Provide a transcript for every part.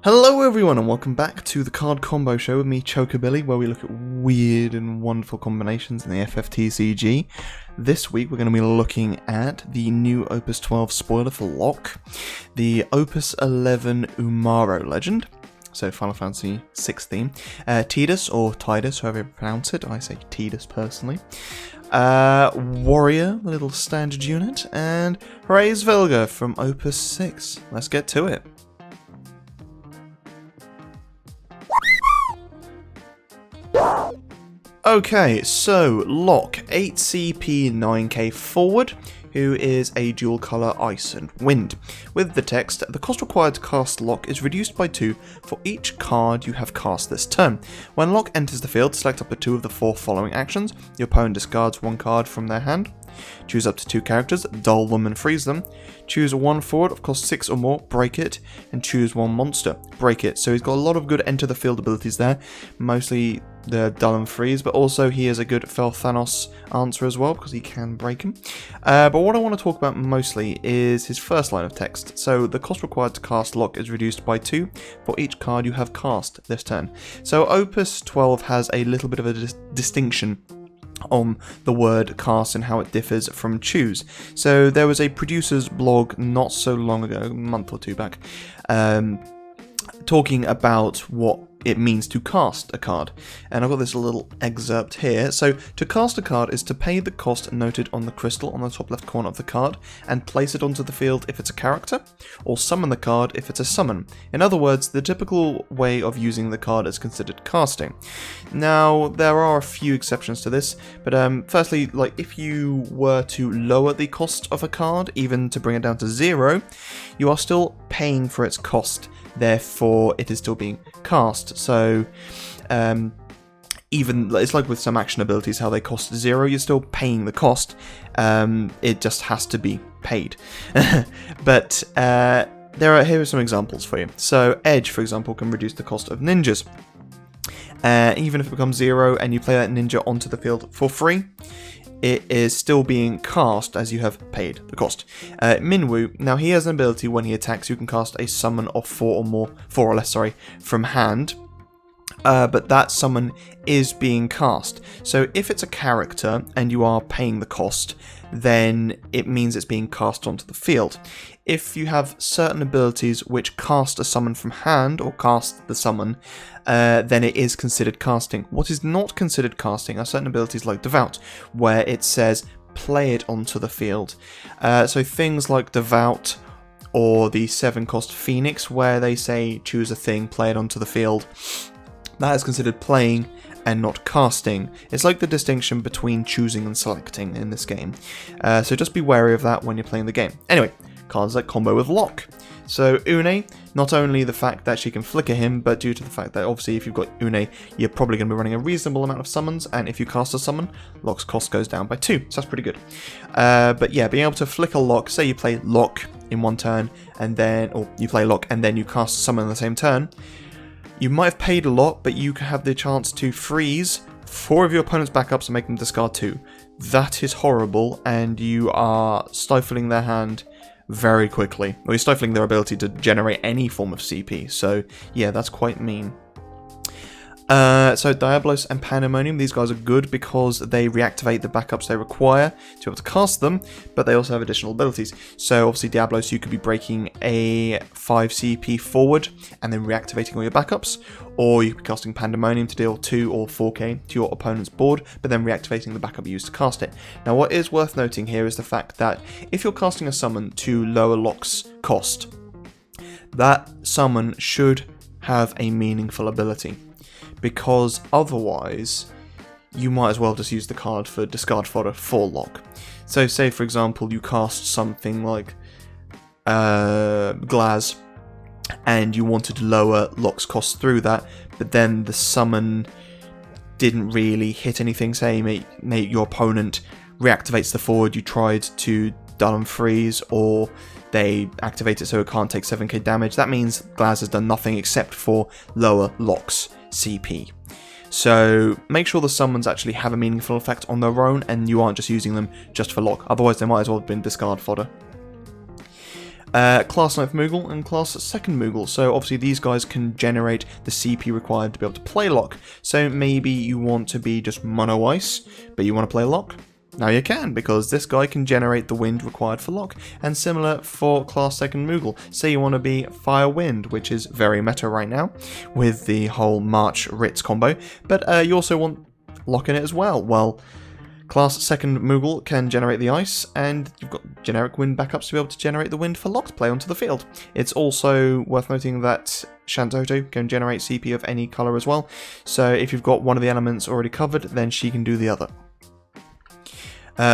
Hello everyone and welcome back to the Card Combo Show with me, Chocobilly, where we look at weird and wonderful combinations in the TCG. This week we're going to be looking at the new Opus 12 spoiler for Locke, the Opus 11 Umaro legend, so Final Fantasy 16, Tidus, or Tidus, however you pronounce it, I say Tidus personally, Warrior, the little standard unit, and Hraesvelgr from Opus 6. Let's get to it. Okay, so Locke, 8 CP 9k forward, who is a dual colour ice and wind. With the text, the cost required to cast Locke is reduced by 2 for each card you have cast this turn. When Locke enters the field, select up to 2 of the 4 following actions. Your opponent discards 1 card from their hand. Choose up to 2 characters, dull them and freeze them. Choose 1 forward of cost 6 or more, break it, and choose 1 monster, break it. So he's got a lot of good enter the field abilities there, mostly the dull and freeze, but also he is a good Thanos answer as well because he can break him. But what I want to talk about mostly is his first line of text. So the cost required to cast Locke is reduced by 2 for each card you have cast this turn. So Opus 12 has a little bit of a distinction on the word cast and how it differs from choose. So there was a producer's blog not so long ago, a month or 2 back, talking about what it means to cast a card, and I've got this little excerpt here. So to cast a card is to pay the cost noted on the crystal on the top left corner of the card and place it onto the field if it's a character, or summon the card if it's a summon. In other words, the typical way of using the card is considered casting. Now there are a few exceptions to this, but firstly, like if you were to lower the cost of a card, even to bring it down to 0, you are still paying for its cost. Therefore, it is still being cast. So, even it's like with some action abilities, how they cost 0, you're still paying the cost. It just has to be paid. But here are some examples for you. So, Edge, for example, can reduce the cost of ninjas. Even if it becomes 0 and you play that ninja onto the field for free, it is still being cast as you have paid the cost. Minwoo, now he has an ability when he attacks, you can cast a summon of 4 or less, from hand. But that summon is being cast. So if it's a character and you are paying the cost, then it means it's being cast onto the field. If you have certain abilities which cast a summon from hand, or cast the summon, then it is considered casting. What is not considered casting are certain abilities like Devout, where it says play it onto the field. So things like Devout, or the 7-cost Phoenix, where they say choose a thing, play it onto the field. That is considered playing and not casting. It's like the distinction between choosing and selecting in this game. So just be wary of that when you're playing the game. Anyway, cards that combo with Locke. So Unei, not only the fact that she can flicker him, but due to the fact that obviously if you've got Unei, you're probably going to be running a reasonable amount of summons, and if you cast a summon, Locke's cost goes down by 2, so that's pretty good. But yeah, being able to flicker Locke, say you play Locke in one turn, and then, or you play Locke and then you cast a summon in the same turn, you might have paid a lot, but you have the chance to freeze 4 of your opponent's backups and make them discard 2. That is horrible, and you are stifling their hand very quickly. Or you're stifling their ability to generate any form of CP, so yeah, that's quite mean. So Diablos and Pandemonium, these guys are good because they reactivate the backups they require to be able to cast them, but they also have additional abilities. So obviously Diablos, you could be breaking a 5 CP forward and then reactivating all your backups, or you could be casting Pandemonium to deal 2 or 4k to your opponent's board, but then reactivating the backup you used to cast it. Now what is worth noting here is the fact that if you're casting a summon to lower Locke's cost, that summon should have a meaningful ability, because otherwise you might as well just use the card for discard fodder for Locke. So say for example you cast something like Glaz and you wanted to lower Locke's cost through that, but then the summon didn't really hit anything. Say your opponent reactivates the forward you tried to dull and freeze, or they activate it so it can't take 7k damage. That means Glaz has done nothing except for lower Locke's CP. So make sure the summons actually have a meaningful effect on their own and you aren't just using them just for Locke, otherwise they might as well have been discard fodder. Class 9th Moogle and Class 2nd Moogle. So obviously these guys can generate the CP required to be able to play Locke. So maybe you want to be just mono ice, but you want to play Locke? Now you can, because this guy can generate the wind required for Locke. And similar for Class 2nd Moogle. Say you want to be Fire Wind, which is very meta right now, with the whole March Ritz combo. But you also want Locke in it as well. Well, Class 2nd Moogle can generate the ice, and you've got generic wind backups to be able to generate the wind for Locke to play onto the field. It's also worth noting that Shantoto can generate CP of any colour as well, so if you've got one of the elements already covered, then she can do the other.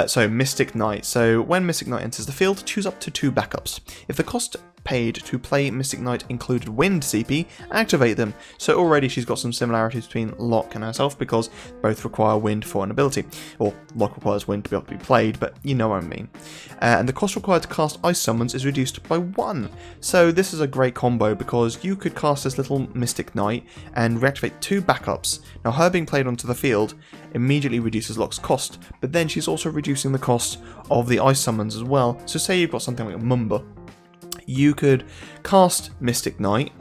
So Mystic Knight. So when Mystic Knight enters the field, choose up to 2 backups. If the cost paid to play Mystic Knight included wind CP, activate them. So already she's got some similarities between Locke and herself, because both require wind for an ability. Or Locke requires wind to be able to be played, but you know what I mean. And the cost required to cast ice summons is reduced by 1. So this is a great combo, because you could cast this little Mystic Knight and reactivate 2 backups. Now her being played onto the field immediately reduces Locke's cost, but then she's also reducing the cost of the ice summons as well. So say you've got something like Mumba, you could cast Mystic Knight,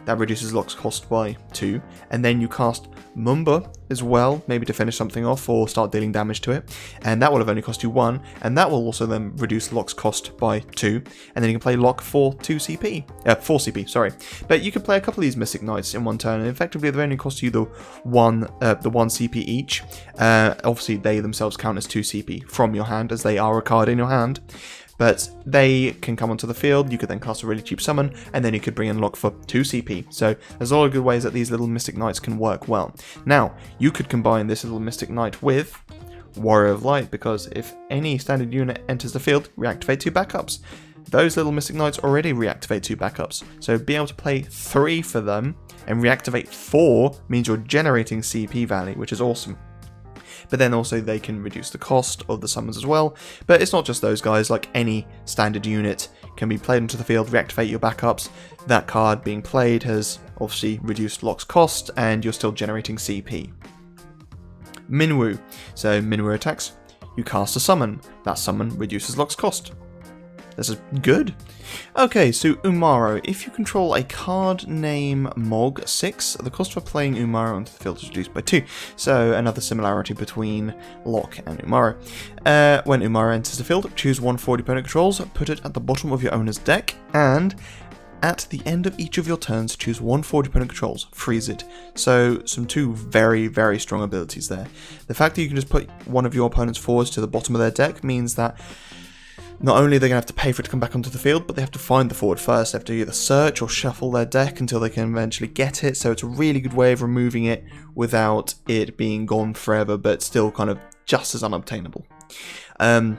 that reduces Locke's cost by 2, and then you cast Mumba as well, maybe to finish something off or start dealing damage to it, and that will have only cost you 1, and that will also then reduce Locke's cost by 2, and then you can play Locke for 4 CP, sorry. But you can play a couple of these Mystic Knights in one turn, and effectively they only cost you the 1 CP each. Obviously they themselves count as 2 CP from your hand, as they are a card in your hand. But they can come onto the field, you could then cast a really cheap summon, and then you could bring in Locke for 2 CP. So there's a lot of good ways that these little Mystic Knights can work well. Now, you could combine this little Mystic Knight with Warrior of Light, because if any standard unit enters the field, reactivate 2 backups. Those little Mystic Knights already reactivate 2 backups, so being able to play 3 for them and reactivate 4 means you're generating CP value, which is awesome. But then also they can reduce the cost of the summons as well. But it's not just those guys, like any standard unit can be played into the field, reactivate your backups. That card being played has obviously reduced Locke's cost, and you're still generating CP. Minwu. So Minwu attacks, you cast a summon. That summon reduces Locke's cost. This is good. Okay, so Umaro. If you control a card name Mog 6, the cost for playing Umaro onto the field is reduced by 2. So another similarity between Locke and Umaro. When Umaro enters the field, choose one 40 opponent controls, put it at the bottom of your owner's deck, and at the end of each of your turns, choose one 40 opponent controls, freeze it. So some 2 very, very strong abilities there. The fact that you can just put one of your opponent's forwards to the bottom of their deck means that not only are they going to have to pay for it to come back onto the field, but they have to find the forward first. They have to either search or shuffle their deck until they can eventually get it, so it's a really good way of removing it without it being gone forever, but still kind of just as unobtainable. And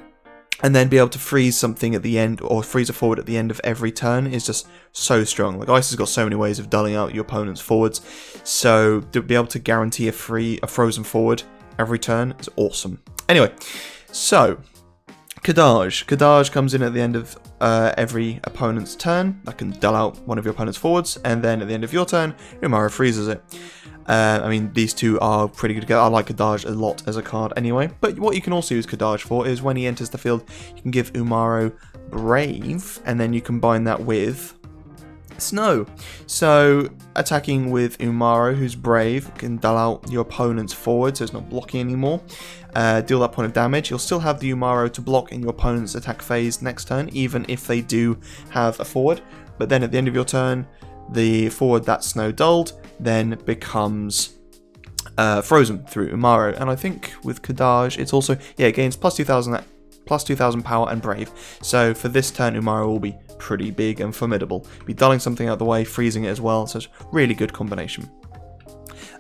then be able to freeze something at the end, or freeze a forward at the end of every turn, is just so strong. Like, Ice has got so many ways of dulling out your opponent's forwards, so to be able to guarantee a frozen forward every turn is awesome. Anyway, so Kadaj. Kadaj comes in at the end of every opponent's turn. That can dull out one of your opponent's forwards, and then at the end of your turn, Umaro freezes it. I mean, these 2 are pretty good together. I like Kadaj a lot as a card anyway, but what you can also use Kadaj for is when he enters the field, you can give Umaro Brave, and then you combine that with Snow. So attacking with Umaro, who's brave, can dull out your opponent's forward, so it's not blocking anymore. Deal that point of damage. You'll still have the Umaro to block in your opponent's attack phase next turn, even if they do have a forward. But then at the end of your turn, the forward that Snow dulled then becomes frozen through Umaro. And I think with Kadaj, it's also, it gains plus 2,000 power and brave. So for this turn, Umaro will be pretty big and formidable. Be dulling something out of the way, freezing it as well, so it's a really good combination.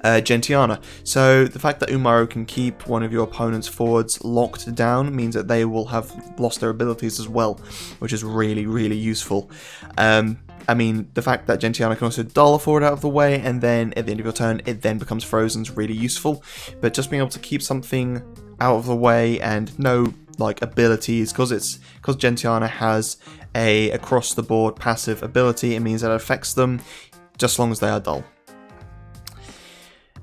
Gentiana. So the fact that Umaro can keep one of your opponent's forwards locked down means that they will have lost their abilities as well, which is really, really useful. I mean, the fact that Gentiana can also dull a forward out of the way, and then at the end of your turn, it then becomes frozen is really useful. But just being able to keep something out of the way and no abilities, because Gentiana has a across the board passive ability, it means that it affects them just as long as they are dull.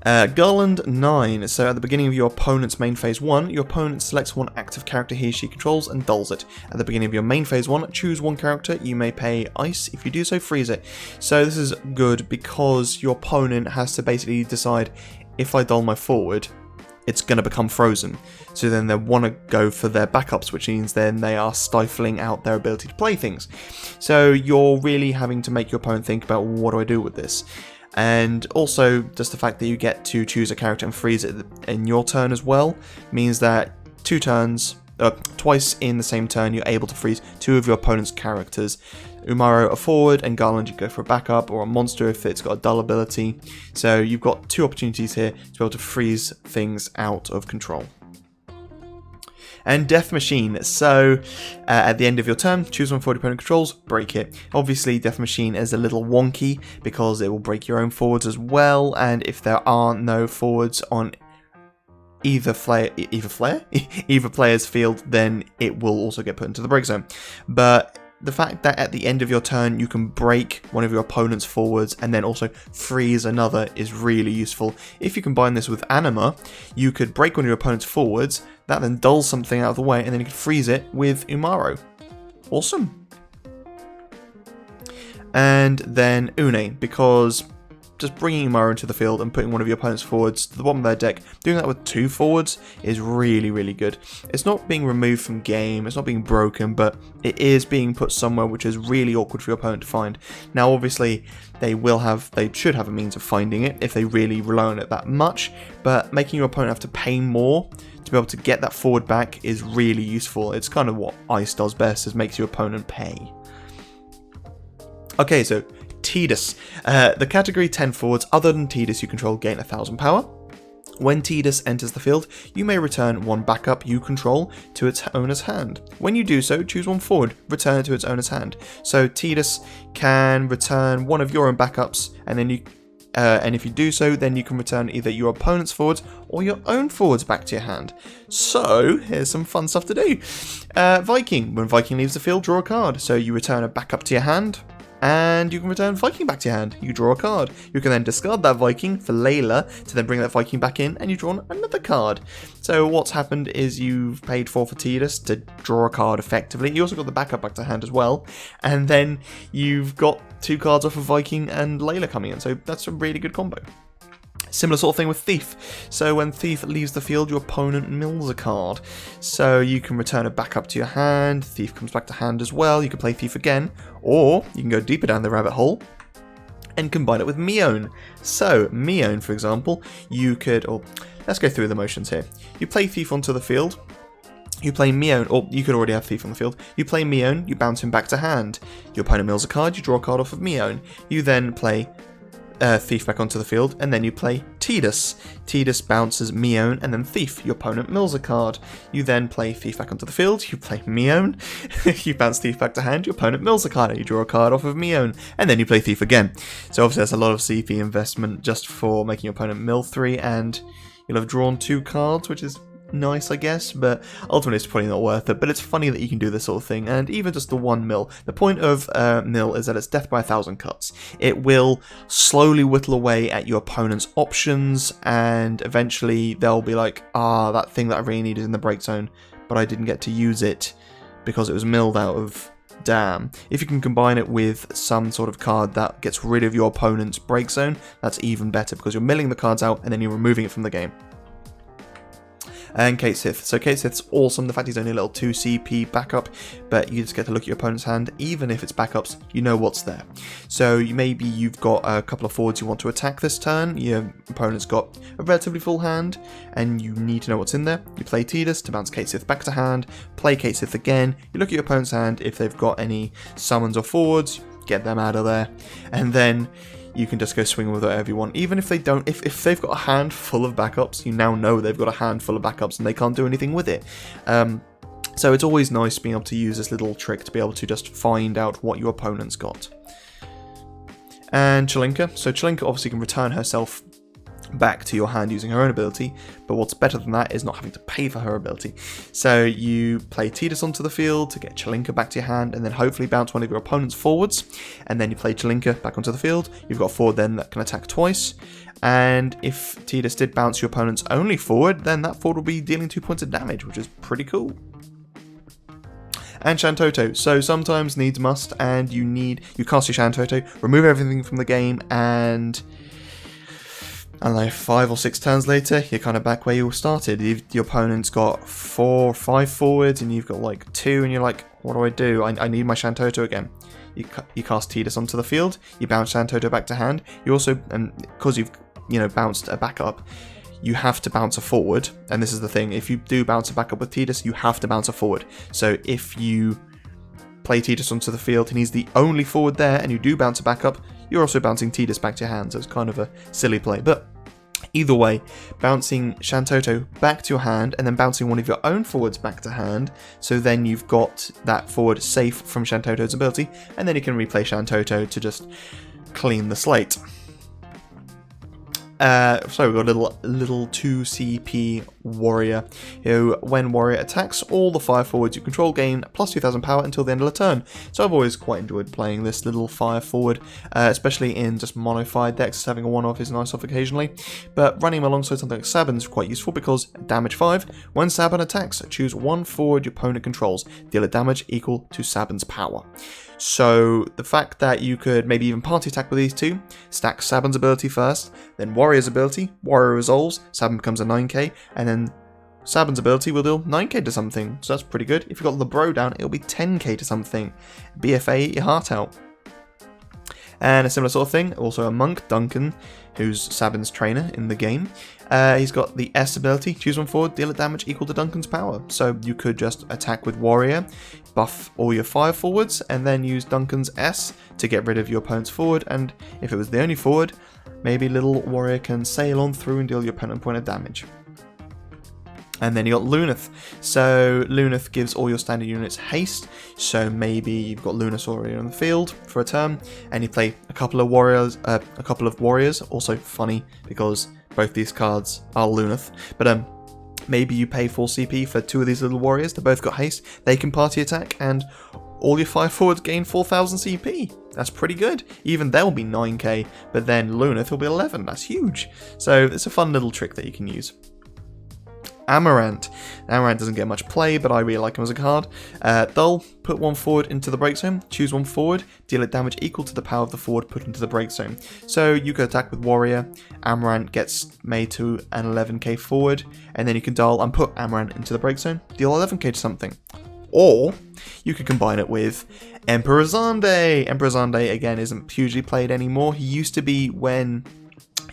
Garland 9. So at the beginning of your opponent's main phase 1, your opponent selects one active character he or she controls and dulls it. At the beginning of your main phase 1, choose one character. You may pay ice. If you do so, freeze it. So this is good because your opponent has to basically decide, if I dull my forward, it's going to become frozen. So then they want to go for their backups, which means then they are stifling out their ability to play things. So you're really having to make your opponent think about, what do I do with this? And also, just the fact that you get to choose a character and freeze it in your turn as well, means that twice in the same turn, you're able to freeze two of your opponent's characters. Umaro a forward, and Garland you go for a backup, or a monster if it's got a dull ability. So you've got two opportunities here to be able to freeze things out of control. And Death Machine. So at the end of your turn, choose one for your opponent controls, break it. Obviously, Death Machine is a little wonky because it will break your own forwards as well. And if there are no forwards on either player's field, then it will also get put into the break zone. But the fact that at the end of your turn you can break one of your opponent's forwards and then also freeze another is really useful. If you combine this with Anima, you could break one of your opponent's forwards, that then dulls something out of the way, and then you can freeze it with Umaro. Awesome. And then Unei, because just bringing Umaro into the field and putting one of your opponent's forwards to the bottom of their deck, doing that with two forwards is really, really good. It's not being removed from game, it's not being broken, but it is being put somewhere which is really awkward for your opponent to find. Now, obviously, they should have a means of finding it if they really rely on it that much, but making your opponent have to pay more to be able to get that forward back is really useful. It's kind of what Ice does best, is makes your opponent pay. Okay, so Tidus. The category 10 forwards other than Tidus you control gain 1000 power. When Tidus enters the field, you may return one backup you control to its owner's hand. When you do so, choose one forward, return it to its owner's hand. So Tidus can return one of your own backups, and then and if you do so, then you can return either your opponent's forwards or your own forwards back to your hand. So here's some fun stuff to do. Viking. When Viking leaves the field, draw a card. So you return a backup to your hand, and you can return Viking back to your hand. You draw a card. You can then discard that Viking for Layla to then bring that Viking back in, and you draw another card. So what's happened is you've paid for Tidus to draw a card effectively. You also got the backup back to hand as well, and then you've got two cards off of Viking and Layla coming in. So that's a really good combo. Similar sort of thing with Thief. So when Thief leaves the field, your opponent mills a card. So you can return a backup to your hand, Thief comes back to hand as well, you can play Thief again, or you can go deeper down the rabbit hole and combine it with Mion. So Mion, for example, you could, let's go through the motions here. You play Thief onto the field, you play Mion, or you could already have Thief on the field. You play Mion, you bounce him back to hand. Your opponent mills a card, you draw a card off of Mion. You then play Thief back onto the field, and then you play Tidus. Tidus bounces Mion and then Thief. Your opponent mills a card. You then play Thief back onto the field, you play Mion, you bounce Thief back to hand, your opponent mills a card, and you draw a card off of Mion, and then you play Thief again. So obviously that's a lot of CP investment just for making your opponent mill 3, and you'll have drawn 2 cards, which is nice, I guess, but ultimately it's probably not worth it. But it's funny that you can do this sort of thing, and even just the 1 mill. The point of mill is that it's death by 1,000 cuts. It will slowly whittle away at your opponent's options, and eventually they'll be like, that thing that I really needed in the break zone, but I didn't get to use it because it was milled out of. Damn. If you can combine it with some sort of card that gets rid of your opponent's break zone, that's even better, because you're milling the cards out and then you're removing it from the game. And Kate Sith. So Kate Sith's awesome. The fact he's only a little 2 CP backup, but you just get to look at your opponent's hand. Even if it's backups, you know what's there. So maybe you've got a couple of forwards you want to attack this turn. Your opponent's got a relatively full hand, and you need to know what's in there. You play Tidus to bounce Kate Sith back to hand. Play Kate Sith again. You look at your opponent's hand. If they've got any summons or forwards, get them out of there. And then you can just go swing with whatever you want. Even if they don't, if they've got a hand full of backups, you now know they've got a hand full of backups and they can't do anything with it. So it's always nice being able to use this little trick to be able to just find out what your opponent's got. And Chelinka. So Chelinka obviously can return herself back to your hand using her own ability, but what's better than that is not having to pay for her ability. So you play Tidus onto the field to get Chelinka back to your hand, and then hopefully bounce one of your opponents forwards, and then you play Chelinka back onto the field. You've got a forward then that can attack twice, and if Tidus did bounce your opponent's only forward, then that forward will be dealing 2 points of damage, which is pretty cool. And Shantoto, so sometimes needs must, and you cast your Shantoto, remove everything from the game, and I don't know, 5 or 6 turns later, you're kind of back where you started. Your opponent's got 4 or 5 forwards, and you've got like 2, and you're like, what do? I need my Shantoto again. You cast Tidus onto the field, you bounce Shantoto back to hand. You also, and because you've bounced a backup, you have to bounce a forward. And this is the thing: if you do bounce a backup with Tidus, you have to bounce a forward. So if you play Tidus onto the field and he's the only forward there, and you do bounce a backup, you're also bouncing Tidus back to your hand, so it's kind of a silly play. But either way, bouncing Shantoto back to your hand and then bouncing one of your own forwards back to hand, so then you've got that forward safe from Shantoto's ability, and then you can replay Shantoto to just clean the slate. So we've got a little 2 CP warrior, who, when warrior attacks, all the 5 forwards you control gain plus 2,000 power until the end of the turn. So I've always quite enjoyed playing this little fire forward, especially in just mono-fired decks. Having a one-off is nice off occasionally, but running him alongside something like Sabin is quite useful because damage 5, when Sabin attacks, choose one forward your opponent controls, deal a damage equal to Sabin's power. So the fact that you could maybe even party attack with these two, stack Sabin's ability first, then Warrior's ability, Warrior resolves, Sabin becomes a 9k, and then Sabin's ability will deal 9k to something, so that's pretty good. If you've got the bro down, it'll be 10k to something. BFA, eat your heart out. And a similar sort of thing, also a monk, Duncan, who's Sabin's trainer in the game. He's got the S ability, choose one forward, deal a damage equal to Duncan's power. So you could just attack with Warrior, buff all your 5 forwards, and then use Duncan's S to get rid of your opponent's forward, and if it was the only forward, maybe little Warrior can sail on through and deal your opponent a point of damage. And then you got Luneth. So Luneth gives all your standard units haste. So maybe you've got Luneth already on the field for a turn, and you play a couple of warriors. Also funny because both these cards are Luneth. But maybe you pay full CP for 2 of these little warriors. They both got haste. They can party attack, and all your 5 forwards gain 4,000 CP. That's pretty good. Even they'll be 9k, but then Luneth will be 11. That's huge. So it's a fun little trick that you can use. Amaranth. Amaranth doesn't get much play, but I really like him as a card. They'll put one forward into the break zone, choose one forward, deal it damage equal to the power of the forward put into the break zone. So you could attack with Warrior, Amaranth gets made to an 11k forward, and then you can dial and put Amaranth into the break zone, deal 11k to something. Or you could combine it with Emperor Xande. Emperor Xande, again, isn't hugely played anymore. He used to be when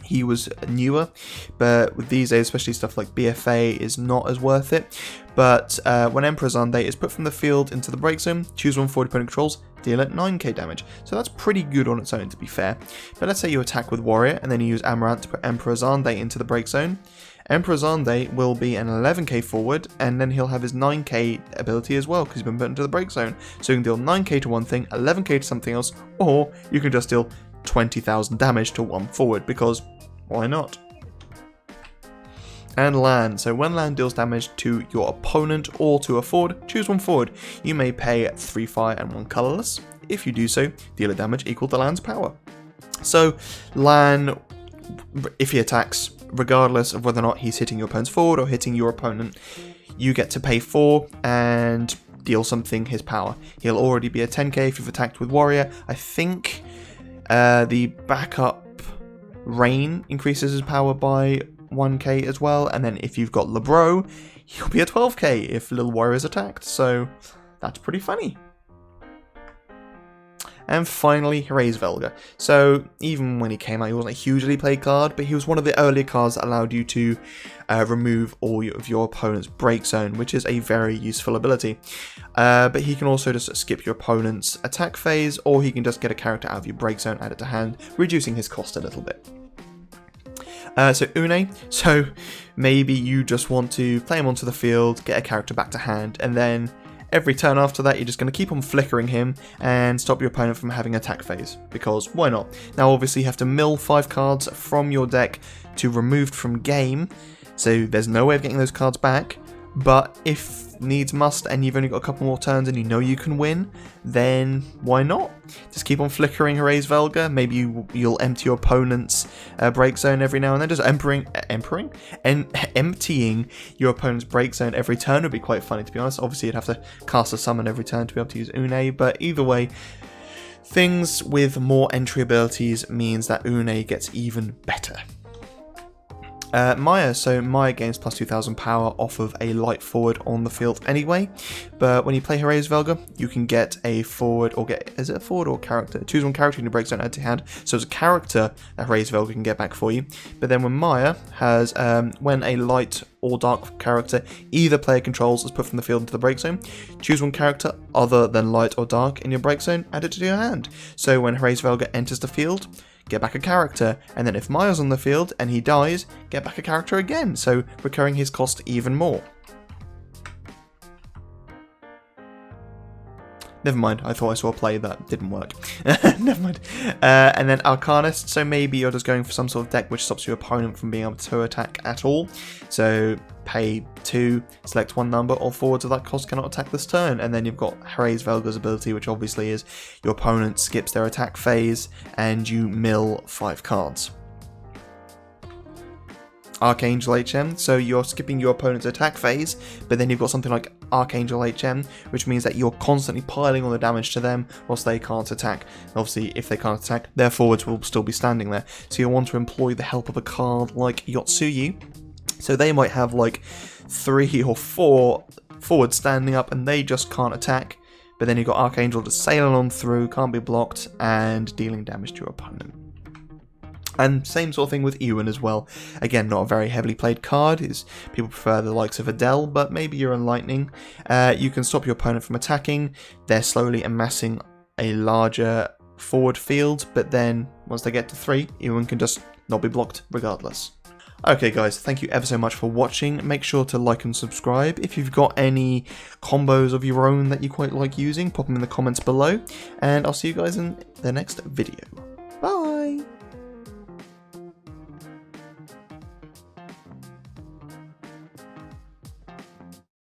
he was newer, but with these days, especially stuff like BFA, is not as worth it. But when Emperor Xande is put from the field into the break zone, choose one forward opponent controls, deal it 9k damage. So that's pretty good on its own, to be fair. But let's say you attack with Warrior, and then you use Amaranth to put Emperor Xande into the break zone. Emperor Xande will be an 11k forward, and then he'll have his 9k ability as well, because he's been put into the break zone. So you can deal 9k to one thing, 11k to something else, or you can just deal 20,000 damage to one forward, because why not? And land. So when land deals damage to your opponent or to a forward, choose one forward. You may pay 3 fire and 1 colorless. If you do so, deal a damage equal to land's power. So Lan, if he attacks, regardless of whether or not he's hitting your opponent's forward or hitting your opponent, you get to pay 4 and deal something his power. He'll already be a 10k if you've attacked with Warrior. I think the backup Rain increases his power by 1k as well, and then if you've got Lebro, he'll be a 12k if Little Warrior is attacked, so that's pretty funny. And finally, Hraesvelgr. So even when he came out, he wasn't a hugely played card, but he was one of the earlier cards that allowed you to remove all of your opponent's break zone, which is a very useful ability. But he can also just skip your opponent's attack phase, or he can just get a character out of your break zone, add it to hand, reducing his cost a little bit. So Unei, so maybe you just want to play him onto the field, get a character back to hand, and then every turn after that, you're just going to keep on flickering him and stop your opponent from having attack phase, because why not? Now, obviously, you have to mill 5 cards from your deck to removed from game, so there's no way of getting those cards back. But if needs must and you've only got a couple more turns and you know you can win, then why not? Just keep on flickering Hraesvelgr. Maybe you'll empty your opponent's break zone every now and then. Just emptying your opponent's break zone every turn would be quite funny, to be honest. Obviously, you'd have to cast a summon every turn to be able to use Unei, but either way, things with more entry abilities means that Unei gets even better. Maya, so Maya gains plus 2000 power off of a light forward on the field anyway, but when you play Hraesvelgr, you can get a forward, or is it a forward or character? Choose one character in your break zone, add to hand, so it's a character that Hraesvelgr can get back for you. But then when Maya has, when a light or dark character either player controls is put from the field into the break zone, choose one character other than light or dark in your break zone, add it to your hand. So when Hraesvelgr enters the field, get back a character, and then if Maya's on the field and he dies, get back a character again, so recurring his cost even more. Never mind, I thought I saw a play that didn't work. Never mind. And then Arcanist, so maybe you're just going for some sort of deck which stops your opponent from being able to attack at all. So pay 2, select one number, or forwards of that cost cannot attack this turn. And then you've got Hraesvelgr's ability, which obviously is your opponent skips their attack phase and you mill 5 cards. Archangel HM, so you're skipping your opponent's attack phase, but then you've got something like Archangel HM, which means that you're constantly piling on the damage to them whilst they can't attack. And obviously, if they can't attack, their forwards will still be standing there. So you'll want to employ the help of a card like Yotsuyu. So they might have like 3 or 4 forwards standing up and they just can't attack. But then you've got Archangel just sailing on through, can't be blocked, and dealing damage to your opponent. And same sort of thing with Ewan as well. Again, not a very heavily played card. People prefer the likes of Adele, but maybe you're in Lightning. You can stop your opponent from attacking. They're slowly amassing a larger forward field, but then once they get to 3, Ewan can just not be blocked regardless. Okay guys, thank you ever so much for watching. Make sure to like and subscribe. If you've got any combos of your own that you quite like using, pop them in the comments below. And I'll see you guys in the next video. Bye!